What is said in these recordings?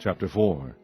Chapter 4.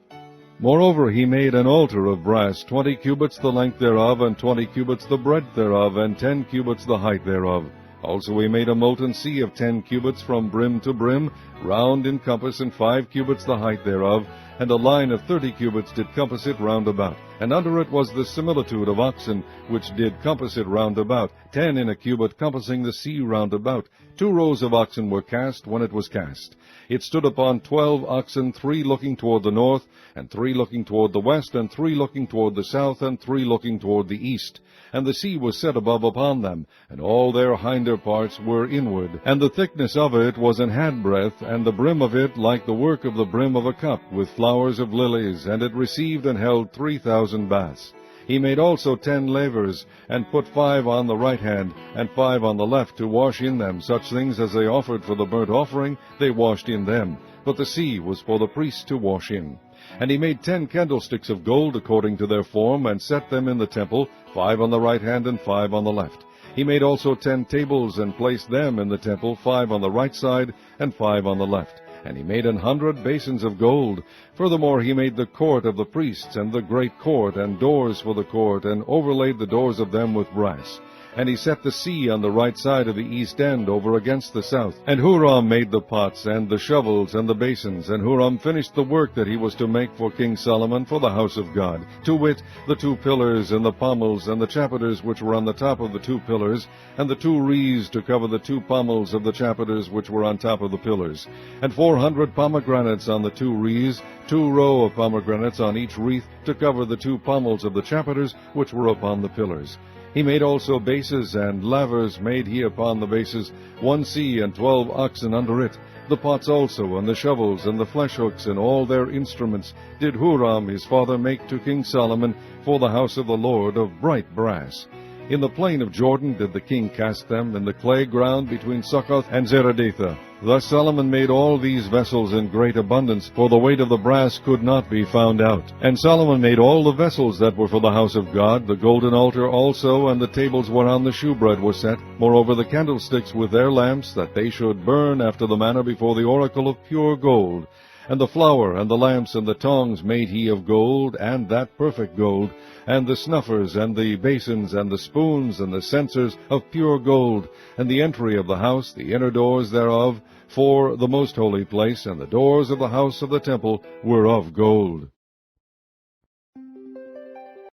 Moreover he made an altar of brass, 20 cubits the length thereof, and 20 cubits the breadth thereof, and 10 cubits the height thereof. Also he made a molten sea of 10 cubits from brim to brim, round in compass, and 5 cubits the height thereof, and a line of 30 cubits did compass it round about. And under it was the similitude of oxen, which did compass it round about, 10 in a cubit, compassing the sea round about. 2 rows of oxen were cast when it was cast. It stood upon 12 oxen, 3 looking toward the north, and 3 looking toward the west, and 3 looking toward the south, and 3 looking toward the east. And the sea was set above upon them, and all their hinder parts were inward. And the thickness of it was an handbreadth, and the brim of it like the work of the brim of a cup, with flowers of lilies, and it received and held 3,000 baths. He made also 10 lavers, and put 5 on the right hand, and 5 on the left, to wash in them such things as they offered for the burnt offering, they washed in them. But the sea was for the priests to wash in. And he made 10 candlesticks of gold according to their form, and set them in the temple, 5 on the right hand, and 5 on the left. He made also 10 tables, and placed them in the temple, 5 on the right side, and 5 on the left. And he made 100 basins of gold. Furthermore he made the court of the priests, and the great court, and doors for the court, and overlaid the doors of them with brass. And he set the sea on the right side of the east end, over against the south. And Huram made the pots, and the shovels, and the basins. And Huram finished the work that he was to make for King Solomon for the house of God, to wit, the 2 pillars, and the pommels, and the chapiters which were on the top of the 2 pillars, and the 2 wreaths to cover the 2 pommels of the chapiters which were on top of the pillars, and 400 pomegranates on the 2 wreaths, 2 row of pomegranates on each wreath, to cover the 2 pommels of the chapiters which were upon the pillars. He made also bases, and lavers made he upon the bases, 1 sea, and 12 oxen under it. The pots also, and the shovels, and the flesh hooks, and all their instruments, did Huram his father make to King Solomon for the house of the Lord of bright brass. In the plain of Jordan did the king cast them, in the clay ground between Succoth and Zeredathah. Thus Solomon made all these vessels in great abundance, for the weight of the brass could not be found out. And Solomon made all the vessels that were for the house of God, the golden altar also, and the tables whereon the shewbread was set, moreover the candlesticks with their lamps, that they should burn after the manner before the oracle of pure gold. And the flour, and the lamps, and the tongs made he of gold, and that perfect gold, and the snuffers, and the basins, and the spoons, and the censers of pure gold, and the entry of the house, the inner doors thereof, for the most holy place, and the doors of the house of the temple were of gold.